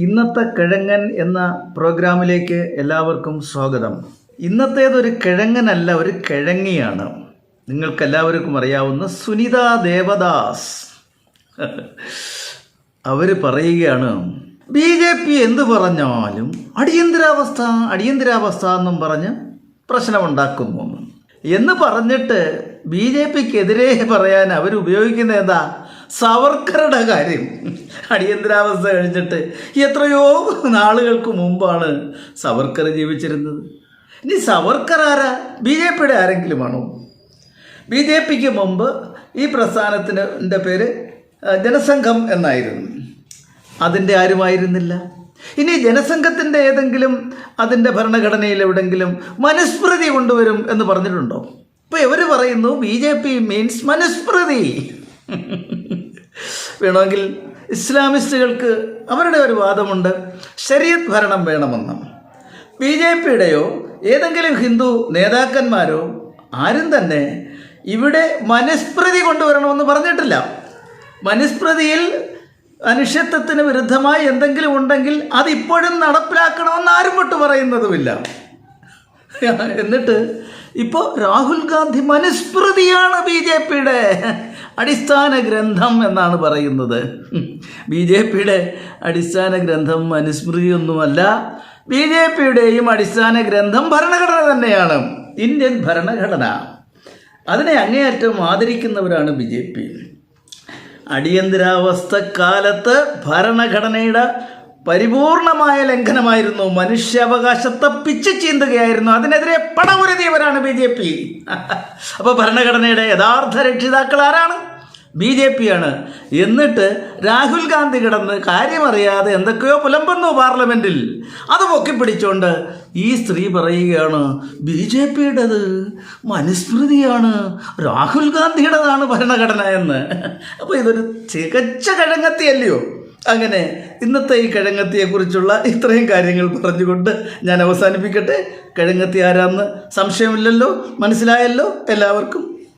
ഇന്നത്തെ കിഴങ്ങൻ എന്ന പ്രോഗ്രാമിലേക്ക് എല്ലാവർക്കും സ്വാഗതം. ഇന്നത്തേതൊരു കിഴങ്ങനല്ല, ഒരു കിഴങ്ങിയാണ്. നിങ്ങൾക്കെല്ലാവർക്കും അറിയാവുന്ന സുനിത ദേവദാസ് അവർ പറയുകയാണ്, BJP എന്ത് പറഞ്ഞാലും അടിയന്തരാവസ്ഥ എന്നും പറഞ്ഞ് പ്രശ്നമുണ്ടാക്കുന്നു എന്ന് പറഞ്ഞിട്ട് BJPക്കെതിരെ പറയാൻ അവരുപയോഗിക്കുന്ന എന്താ? സവർക്കറുടെ കാര്യം. അടിയന്തരാവസ്ഥ കഴിഞ്ഞിട്ട് എത്രയോ നാളുകൾക്ക് മുമ്പാണ് സവർക്കർ ജീവിച്ചിരുന്നത്. ഇനി സവർക്കർ ആരാ? BJPയുടെ ആരെങ്കിലുമാണോ? BJPക്ക് മുമ്പ് ഈ പ്രസ്ഥാനത്തിൻ്റെ പേര് ജനസംഘം എന്നായിരുന്നു. അതിൻ്റെ ആരുമായിരുന്നില്ല. ഇനി ജനസംഘത്തിൻ്റെ ഏതെങ്കിലും അതിൻ്റെ ഭരണഘടനയിൽ എവിടെങ്കിലും മനുസ്മൃതി കൊണ്ടുവരും എന്ന് പറഞ്ഞിട്ടുണ്ടോ? ഇപ്പോൾ ഇവർ പറയുന്നു BJP മീൻസ് മനുസ്മൃതി. വേണമെങ്കിൽ ഇസ്ലാമിസ്റ്റുകൾക്ക് അവരുടെ ഒരു വാദമുണ്ട്, ശരീഅത്ത് ഭരണം വേണമെന്ന്. BJPയുടെയോ ഏതെങ്കിലും ഹിന്ദു നേതാക്കന്മാരോ ആരും തന്നെ ഇവിടെ മനുസ്മൃതി കൊണ്ടുവരണമെന്ന് പറഞ്ഞിട്ടില്ല. മനുസ്മൃതിയിൽ മനുഷ്യത്വത്തിന് വിരുദ്ധമായി എന്തെങ്കിലും ഉണ്ടെങ്കിൽ അതിപ്പോഴും നടപ്പിലാക്കണമെന്ന് ആരും വിട്ടു പറയുന്നതുമില്ല. എന്നിട്ട് ഇപ്പോൾ രാഹുൽ ഗാന്ധി മനുസ്മൃതിയാണ് BJPയുടെ അടിസ്ഥാന ഗ്രന്ഥം എന്നാണ് പറയുന്നത്. BJPയുടെ അടിസ്ഥാന ഗ്രന്ഥം മനുസ്മൃതിയൊന്നുമല്ല. BJPയുടെയും അടിസ്ഥാന ഗ്രന്ഥം ഭരണഘടന തന്നെയാണ്, ഇന്ത്യൻ ഭരണഘടന. അതിനെ അങ്ങേയറ്റം ആദരിക്കുന്നവരാണ് BJP. അടിയന്തരാവസ്ഥ കാലത്ത് ഭരണഘടനയുടെ പരിപൂർണമായ ലംഘനമായിരുന്നു, മനുഷ്യാവകാശത്തെ പിച്ചു ചീന്തുകയായിരുന്നു. അതിനെതിരെ പടപുരതിയവരാണ് BJP. അപ്പോൾ ഭരണഘടനയുടെ യഥാർത്ഥ രക്ഷിതാക്കൾ ആരാണ്? BJPയാണ്. എന്നിട്ട് രാഹുൽ ഗാന്ധി കിടന്ന് കാര്യമറിയാതെ എന്തൊക്കെയോ പുലമ്പുന്നു പാർലമെൻറ്റിൽ. അത് പൊക്കിപ്പിടിച്ചുകൊണ്ട് ഈ സ്ത്രീ പറയുകയാണ് BJPയുടേത് മനുസ്മൃതിയാണ്, രാഹുൽ ഗാന്ധിയുടേതാണ് ഭരണഘടന എന്ന്. അപ്പോൾ ഇതൊരു തികച്ച കിഴങ്ങത്തിയല്ലയോ? അങ്ങനെ ഇന്നത്തെ ഈ കിഴങ്ങത്തിയെക്കുറിച്ചുള്ള ഇത്രയും കാര്യങ്ങൾ പറഞ്ഞുകൊണ്ട് ഞാൻ അവസാനിപ്പിക്കട്ടെ. കിഴങ്ങത്തി ആരാന്ന് സംശയമില്ലല്ലോ, മനസ്സിലായല്ലോ എല്ലാവർക്കും.